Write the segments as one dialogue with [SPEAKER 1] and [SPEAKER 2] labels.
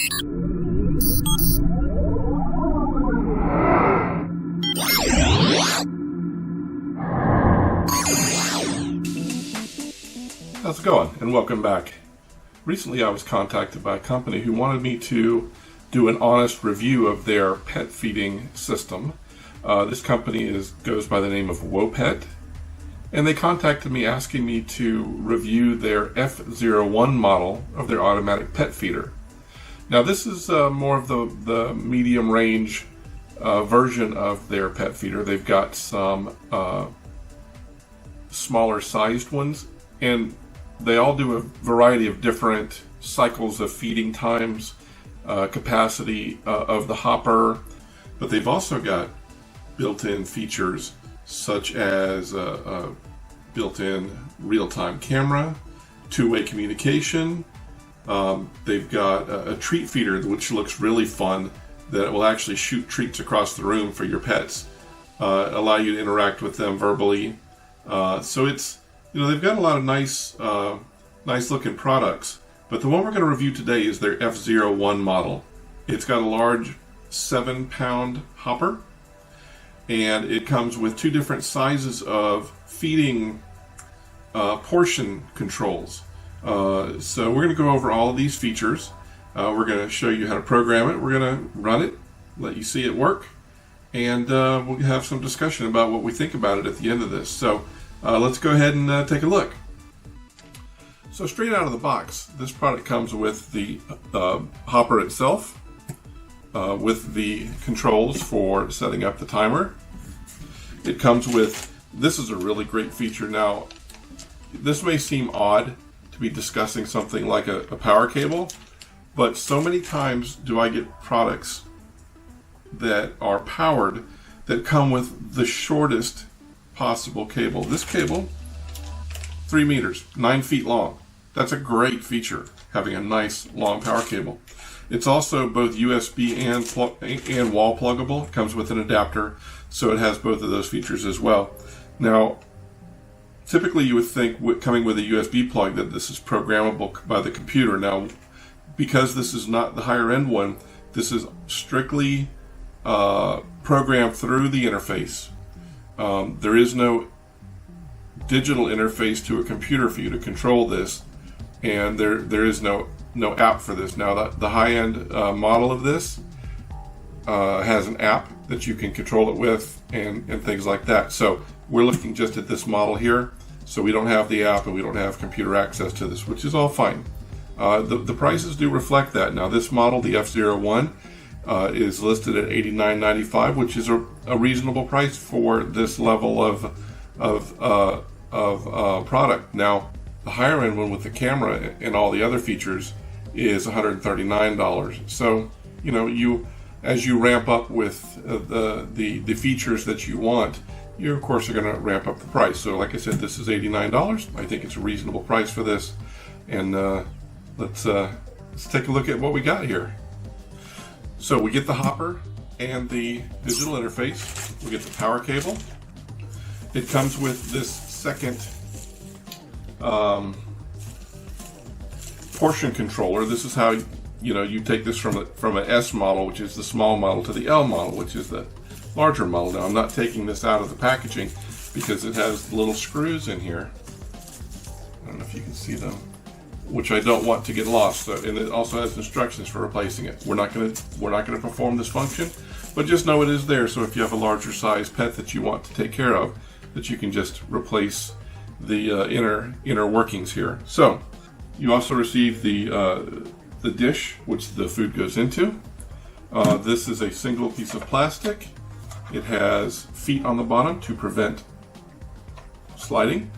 [SPEAKER 1] How's it going? And welcome back. Recently I was contacted by a company who wanted me to do an honest review of their pet feeding system. This company goes by the name of WOpet, and they contacted me asking me to review their F01 model of their automatic pet feeder. Now this is more of the medium range version of their pet feeder. They've got some smaller sized ones, and they all do a variety of different cycles of feeding times, capacity of the hopper, but they've also got built-in features such as a built-in real-time camera, two-way communication. They've got a treat feeder which looks really fun, that will actually shoot treats across the room for your pets, allow you to interact with them verbally. So it's, they've got a lot of nice looking products, but the one we're going to review today is their F01 model. It's got a large 7-pound hopper, and it comes with two different sizes of feeding portion controls. So we're going to go over all of these features. We're going to show you how to program it. We're going to run it, let you see it work, and we'll have some discussion about what we think about it at the end of this. So let's go ahead and take a look. So straight out of the box, this product comes with the hopper itself, with the controls for setting up the timer. It comes with, this is a really great feature. Now, this may seem odd to be discussing something like a power cable, but so many times do I get products that are powered that come with the shortest possible cable. This cable, 3 meters, 9 feet long. That's a great feature, having a nice long power cable. It's also both USB and wall pluggable. It comes with an adapter, so it has both of those features as well. Now, typically you would think coming with a USB plug that this is programmable by the computer. Now, because this is not the higher end one, this is strictly programmed through the interface. There is no digital interface to a computer for you to control this, and there is no app for this. Now, the high-end model of this has an app that you can control it with and things like that. So we're looking just at this model here, so we don't have the app and we don't have computer access to this, which is all fine. The prices do reflect that. Now, this model, the F01, is listed at $89.95, which is a reasonable price for this level of product. Now, the higher end one with the camera and all the other features is $139. So, as you ramp up with the features that you want, you of course are going to ramp up the price. So, like I said, this is $89. I think it's a reasonable price for this, and let's take a look at what we got here. So we get the hopper and the digital interface. We get the power cable. It comes with this second portion controller. This is how you take this from an S model, which is the small model, to the L model, which is the larger model. Now, I'm not taking this out of the packaging because it has little screws in here. I don't know if you can see them, which I don't want to get lost. So, and it also has instructions for replacing it. We're not going to perform this function, but just know it is there. So if you have a larger size pet that you want to take care of, that you can just replace the inner workings here. So you also receive the dish which the food goes into. This is a single piece of plastic. It has feet on the bottom to prevent sliding.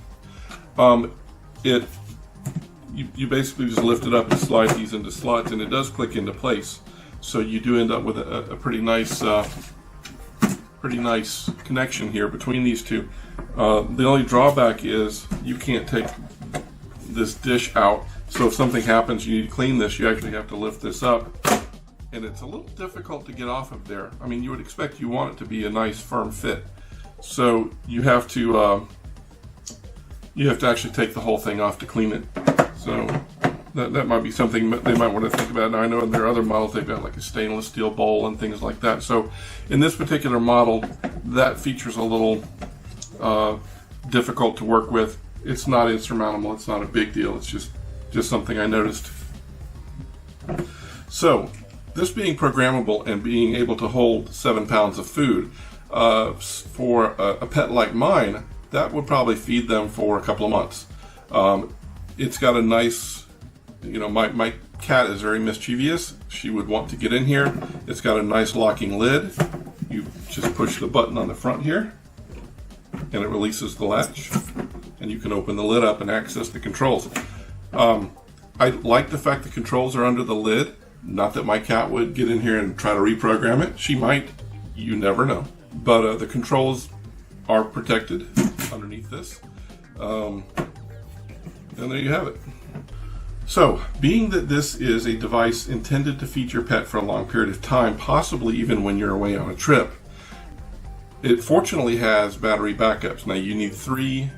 [SPEAKER 1] You basically just lift it up and slide these into slots, and it does click into place. So you do end up with a pretty nice connection here between these two. The only drawback is you can't take this dish out. So if something happens, you need to clean this, you actually have to lift this up, and it's a little difficult to get off of there. I mean, you would expect, you want it to be a nice firm fit. So you have to actually take the whole thing off to clean it. So that might be something they might want to think about. Now I know in their other models they've got like a stainless steel bowl and things like that. So in this particular model, that feature's a little difficult to work with. It's not insurmountable. It's not a big deal. It's just something I noticed. So this being programmable and being able to hold 7 pounds of food, for a pet like mine, that would probably feed them for a couple of months. It's got a nice, my cat is very mischievous. She would want to get in here. It's got a nice locking lid. You just push the button on the front here, and it releases the latch, and you can open the lid up and access the controls. I like the fact the controls are under the lid. Not that my cat would get in here and try to reprogram it. She might. You never know. But the controls are protected underneath this. And there you have it. So, being that this is a device intended to feed your pet for a long period of time, possibly even when you're away on a trip, it fortunately has battery backups. Now, you need 3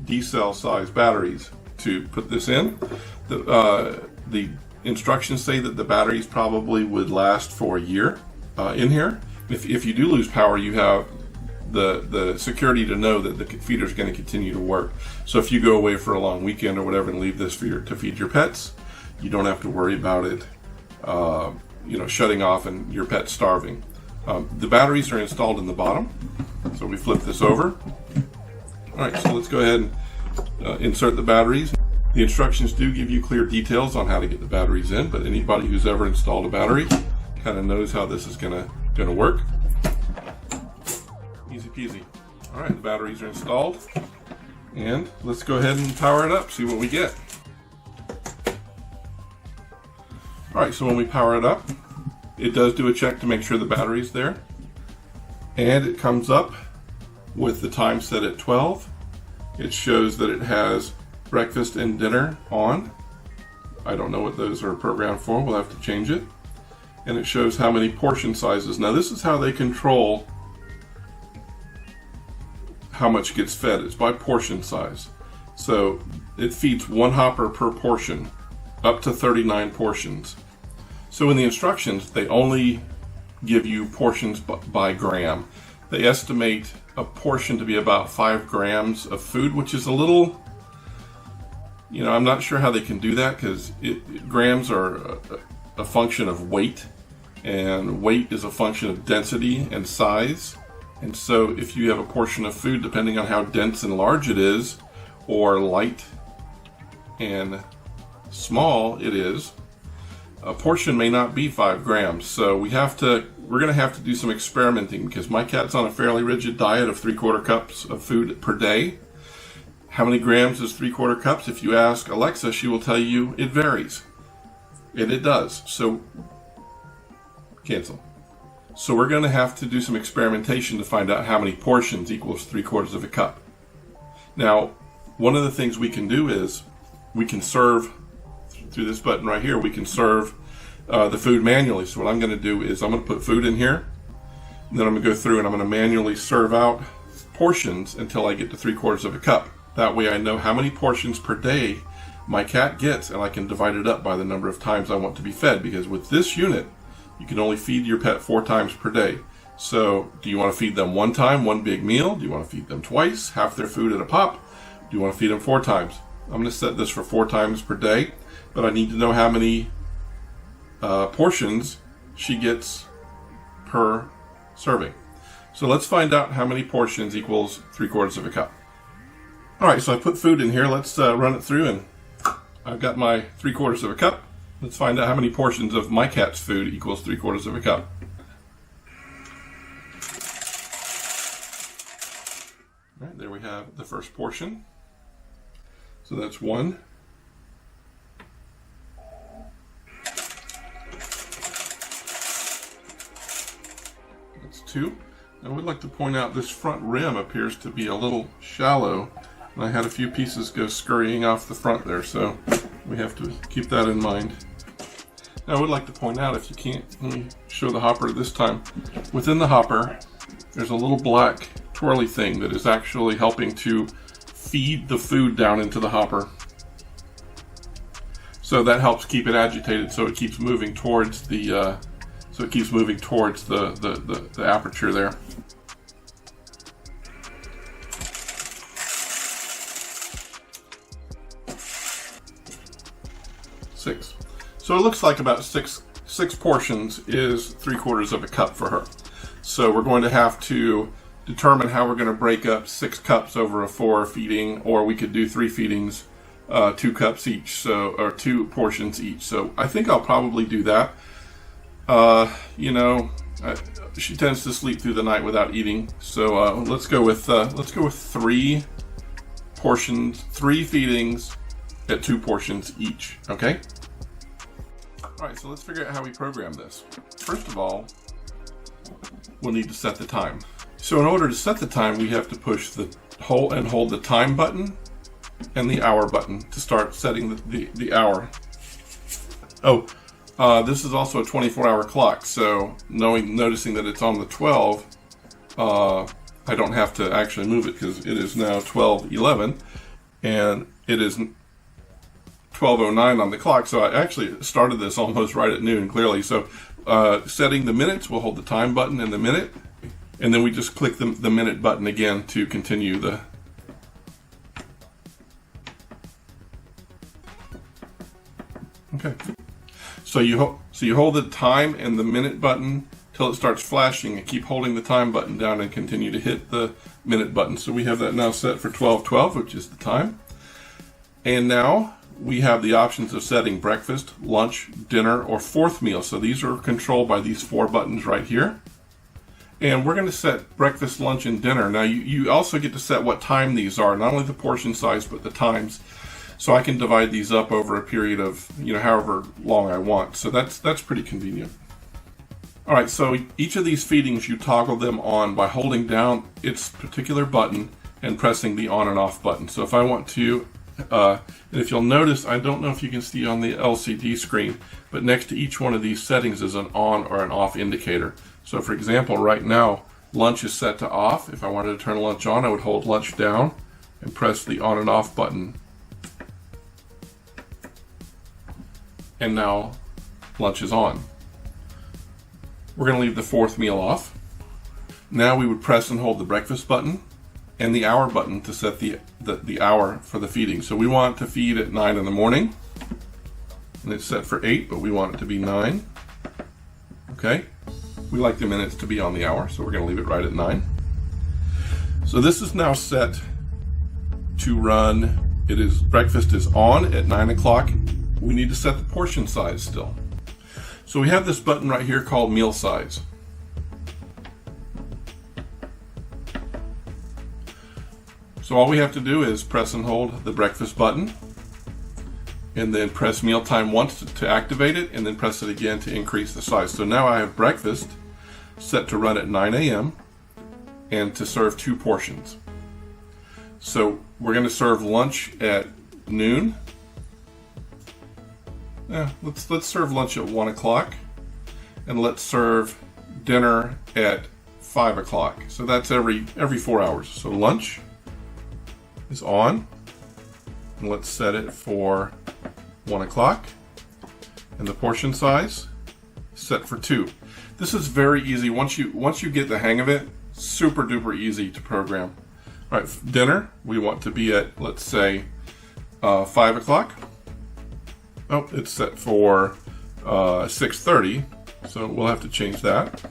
[SPEAKER 1] D-cell size batteries to put this in. The instructions say that the batteries probably would last for a year in here. If you do lose power, you have the security to know that the feeder is going to continue to work. So if you go away for a long weekend or whatever and leave this feeder to feed your pets, you don't have to worry about it shutting off and your pet starving. The batteries are installed in the bottom, so we flip this over. Alright, so let's go ahead and insert the batteries. The instructions do give you clear details on how to get the batteries in, but anybody who's ever installed a battery kind of knows how this is gonna work. Easy peasy. Alright, the batteries are installed, and let's go ahead and power it up, see what we get. Alright, so when we power it up, it does do a check to make sure the battery's there, and it comes up with the time set at 12. It shows that it has breakfast and dinner on. I don't know what those are programmed for. We'll have to change it. And it shows how many portion sizes. Now this is how they control how much gets fed. It's by portion size. So it feeds 1 hopper per portion, up to 39 portions. So in the instructions, they only give you portions by gram. They estimate a portion to be about 5 grams of food, which is a little, I'm not sure how they can do that, because grams are a function of weight, and weight is a function of density and size. And so if you have a portion of food, depending on how dense and large it is, or light and small it is, a portion may not be 5 grams. So we're going to have to do some experimenting, because my cat's on a fairly rigid diet of 3/4 cups of food per day. How many grams is 3/4 cups? If you ask Alexa, she will tell you it varies. And it does. So, cancel. So we're going to have to do some experimentation to find out how many portions equals 3/4 of a cup. Now, one of the things we can do is we can serve through this button right here. We can serve the food manually. So what I'm going to do is I'm going to put food in here, and then I'm going to go through and I'm going to manually serve out portions until I get to 3/4 of a cup. That way I know how many portions per day my cat gets, and I can divide it up by the number of times I want to be fed, because with this unit, you can only feed your pet 4 times per day. So do you want to feed them 1 time, 1 big meal? Do you want to feed them twice, half their food at a pop? Do you want to feed them 4 times? I'm going to set this for 4 times per day, but I need to know how many portions she gets per serving. So let's find out how many portions equals 3/4 of a cup. Alright, so I put food in here. Let's run it through, and I've got my 3/4 of a cup. Let's find out how many portions of my cat's food equals 3/4 of a cup. Alright, there we have the first portion. So that's 1. That's 2. I would like to point out this front rim appears to be a little shallow, and I had a few pieces go scurrying off the front there, so we have to keep that in mind. Now I would like to point out, if you can't, let me show the hopper this time. Within the hopper, there's a little black twirly thing that is actually helping to feed the food down into the hopper. So that helps keep it agitated, so it keeps moving towards the the aperture there. Six. So it looks like about six portions is 3/4 of a cup for her. So we're going to have to determine how we're going to break up 6 cups over a 4 feeding, or we could do 3 feedings, 2 cups each, so, or 2 portions each. So I think I'll probably do that. You know, she tends to sleep through the night without eating, so let's go with 3 portions, 3 feedings at 2 portions each. Okay. All right, so let's figure out how we program this. First of all, we'll need to set the time. So in order to set the time, we have to push the hold the time button and the hour button to start setting the hour. Oh, this is also a 24-hour clock, so noticing that it's on the 12, I don't have to actually move it because it is now 12:11, and it is 12:09 on the clock. So I actually started this almost right at noon, clearly. So setting the minutes, we'll hold the time button and the minute, and then we just click the minute button again to continue the. Okay. So you hold the time and the minute button till it starts flashing, and keep holding the time button down and continue to hit the minute button. So we have that now set for 12:12, which is the time. And now we have the options of setting breakfast, lunch, dinner, or 4th meal. So these are controlled by these 4 buttons right here. And we're going to set breakfast, lunch, and dinner. Now you also get to set what time these are, not only the portion size, but the times. So I can divide these up over a period of, however long I want. So that's pretty convenient. All right, so each of these feedings, you toggle them on by holding down its particular button and pressing the on and off button. So if I want to, and if you'll notice, I don't know if you can see on the LCD screen, but next to each one of these settings is an on or an off indicator. So for example, right now, lunch is set to off. If I wanted to turn lunch on, I would hold lunch down and press the on and off button. And now lunch is on. We're going to leave the 4th meal off. Now we would press and hold the breakfast button and the hour button to set the hour for the feeding. So we want to feed at 9 in the morning, and it's set for 8, but we want it to be 9. Okay. We like the minutes to be on the hour, so we're going to leave it right at 9. So this is now set to run. Breakfast is on at 9 o'clock. We need to set the portion size still. So we have this button right here called meal size. So all we have to do is press and hold the breakfast button, and then press mealtime once to activate it, and then press it again to increase the size. So now I have breakfast set to run at 9 a.m. and to serve 2 portions. So we're going to serve lunch at noon. Let's serve lunch at 1 o'clock, and let's serve dinner at 5 o'clock. So that's every 4 hours. So lunch is on, and let's set it for 1 o'clock, and the portion size set for 2. This is very easy. Once you get the hang of it, super duper easy to program. All right, dinner we want to be at, let's say, 5 o'clock. Oh, it's set for 6:30, so we'll have to change that.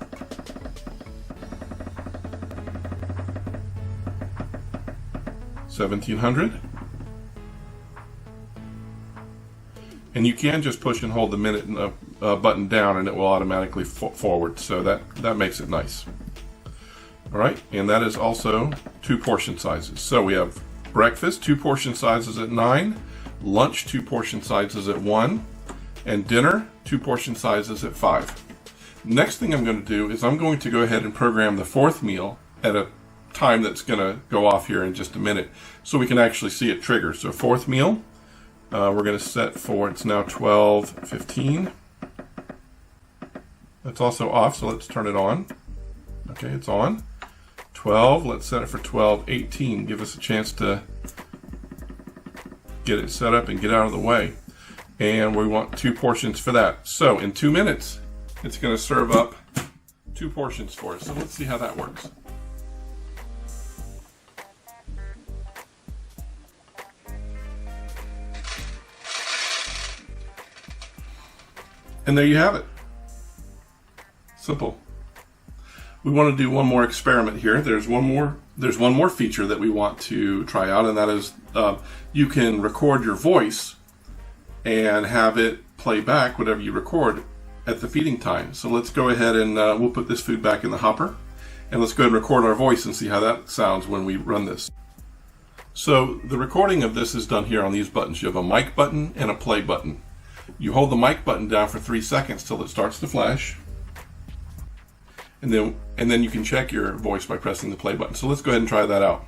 [SPEAKER 1] $1,700. And you can just push and hold the minute button down, and it will automatically forward, so that makes it nice. All right, and that is also 2 portion sizes. So we have breakfast, 2 portion sizes at 9, lunch, 2 portion sizes at 1, and dinner, 2 portion sizes at 5. Next thing I'm going to do is I'm going to go ahead and program the 4th meal at a time that's going to go off here in just a minute, so we can actually see it trigger. So 4th meal, we're going to set for, it's now 12:15. That's also off, so let's turn it on. Okay, it's on. 12, let's set it for 12:18. Give us a chance to get it set up and get out of the way. and we want 2 portions for that. So in 2 minutes, it's going to serve up 2 portions for us. So let's see how that works. And there you have it. Simple. We want to do one more experiment here. There's one more feature that we want to try out, and that is you can record your voice and have it play back whatever you record at the feeding time. So let's go ahead and we'll put this food back in the hopper, and let's go ahead and record our voice and see how that sounds when we run this. So the recording of this is done here on these buttons. You have a mic button and a play button. You hold the mic button down for 3 seconds till it starts to flash, and then you can check your voice by pressing the play button. So let's go ahead and try that out.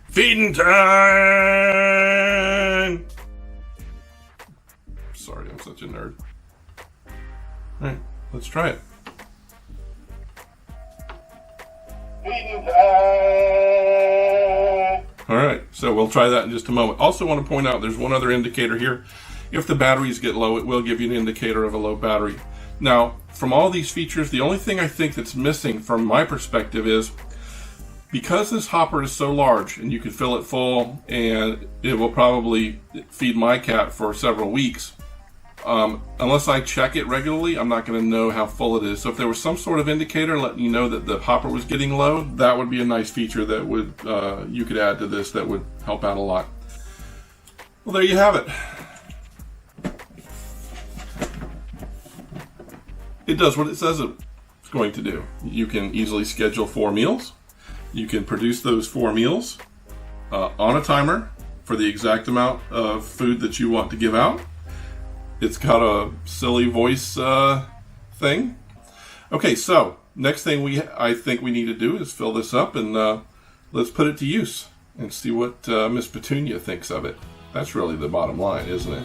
[SPEAKER 1] Feeding time! Sorry, I'm such a nerd. All right, let's try it. Feeding time! All right, so we'll try that in just a moment. Also want to point out there's one other indicator here. If the batteries get low, it will give you an indicator of a low battery. Now, from all these features, the only thing I think that's missing from my perspective is because this hopper is so large and you can fill it full and it will probably feed my cat for several weeks, unless I check it regularly, I'm not going to know how full it is. So if there was some sort of indicator letting you know that the hopper was getting low, that would be a nice feature that would you could add to this that would help out a lot. Well, there you have it. It does what it says it's going to do. You can easily schedule 4 meals. You can produce those 4 meals on a timer for the exact amount of food that you want to give out. It's got a silly voice thing. Okay, so next thing I think we need to do is fill this up and let's put it to use and see what Miss Petunia thinks of it. That's really the bottom line, isn't it?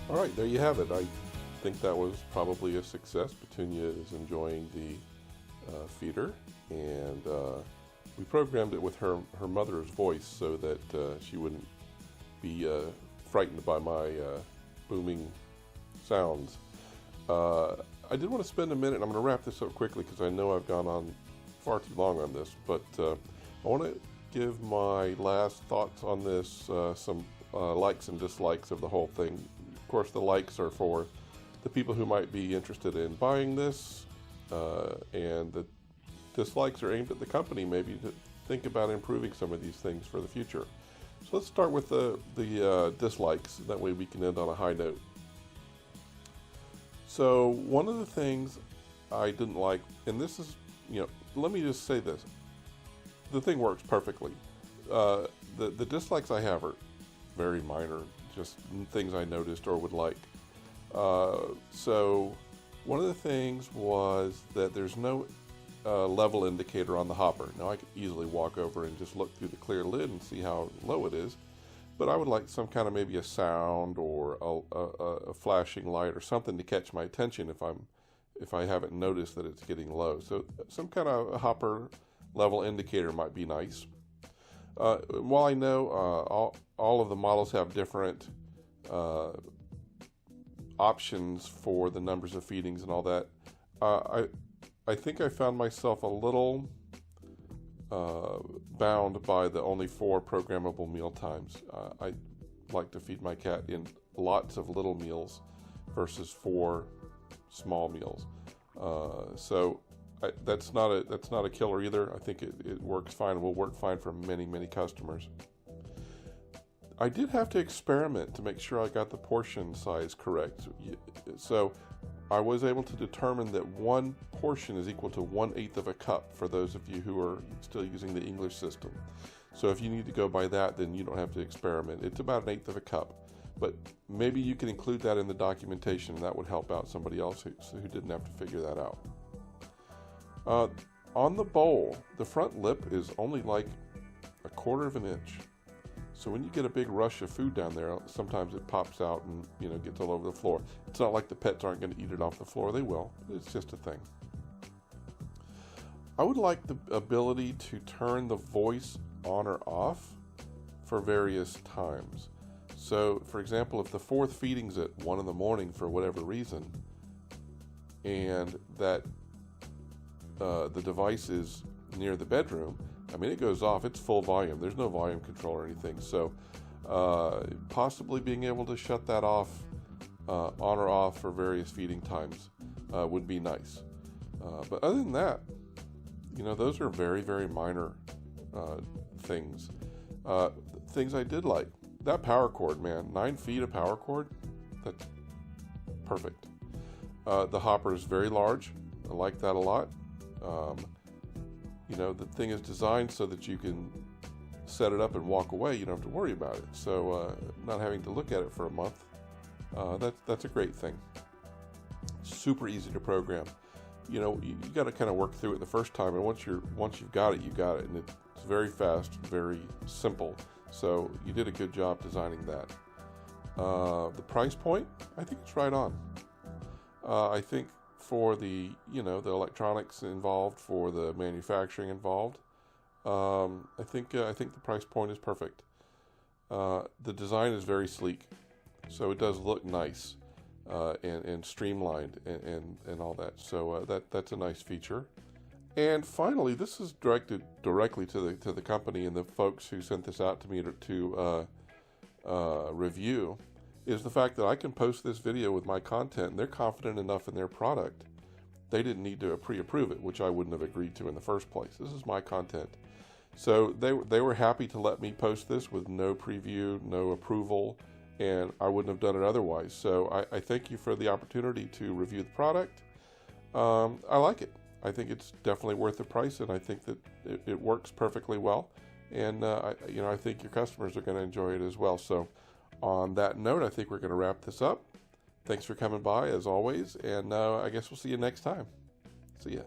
[SPEAKER 1] All right, there you have it. I think that was probably a success. Petunia is enjoying the feeder, and we programmed it with her mother's voice so that she wouldn't be frightened by my booming sounds. I did want to spend a minute, and I'm going to wrap this up quickly because I know I've gone on far too long on this, but I want to give my last thoughts on this, some likes and dislikes of the whole thing. Of course, the likes are for the people who might be interested in buying this, and the dislikes are aimed at the company, maybe to think about improving some of these things for the future. So let's start with the dislikes. That way we can end on a high note. So one of the things I didn't like, and this is, let me just say this. The thing works perfectly. The dislikes I have are very minor, just things I noticed or would like. So one of the things was that there's no level indicator on the hopper. Now I could easily walk over and just look through the clear lid and see how low it is, but I would like some kind of maybe a sound or a flashing light or something to catch my attention if I haven't noticed that it's getting low. So some kind of a hopper level indicator might be nice. While I know all of the models have different options for the numbers of feedings and all that, I think I found myself a little bound by the only 4 programmable meal times. I like to feed my cat in lots of little meals versus 4 small meals. So that's not a killer either. I think it works fine and will work fine for many, many customers. I did have to experiment to make sure I got the portion size correct. So I was able to determine that 1 portion is equal to 1/8 of a cup for those of you who are still using the English system. So if you need to go by that, then you don't have to experiment. It's about 1/8 of a cup. But maybe you can include that in the documentation, and that would help out somebody else who didn't have to figure that out. On the bowl, the front lip is only like 1/4 of an inch. So when you get a big rush of food down there, sometimes it pops out and gets all over the floor. It's not like the pets aren't going to eat it off the floor. They will. It's just a thing. I would like the ability to turn the voice on or off for various times. So, for example, if the 4th feeding's at 1 in the morning for whatever reason, and that the device is near the bedroom, I mean, it goes off. It's full volume. There's no volume control or anything. So, possibly being able to shut that off, on or off for various feeding times, would be nice. But other than that, those are very, very minor things. Things I did like. That power cord, man. 9 feet of power cord. That's perfect. The hopper is very large. I like that a lot. The thing is designed so that you can set it up and walk away. You don't have to worry about it. So not having to look at it for a month, that's a great thing. Super easy to program. You got to kind of work through it the first time, and once you've got it, you got it, and it's very fast, very simple. So you did a good job designing that. The price point, I think it's right on. I think for the the electronics involved, for the manufacturing involved, I think the price point is perfect. The design is very sleek, so it does look nice and streamlined and all that. So that's a nice feature. And finally, this is directed directly to the company and the folks who sent this out to me to review, is the fact that I can post this video with my content, and they're confident enough in their product, they didn't need to pre-approve it, which I wouldn't have agreed to in the first place. This is my content. So they were happy to let me post this with no preview, no approval, and I wouldn't have done it otherwise. So I thank you for the opportunity to review the product. I like it. I think it's definitely worth the price, and I think that it works perfectly well. And I think your customers are going to enjoy it as well. So on that note, I think we're going to wrap this up. Thanks for coming by, as always, and I guess we'll see you next time. See ya.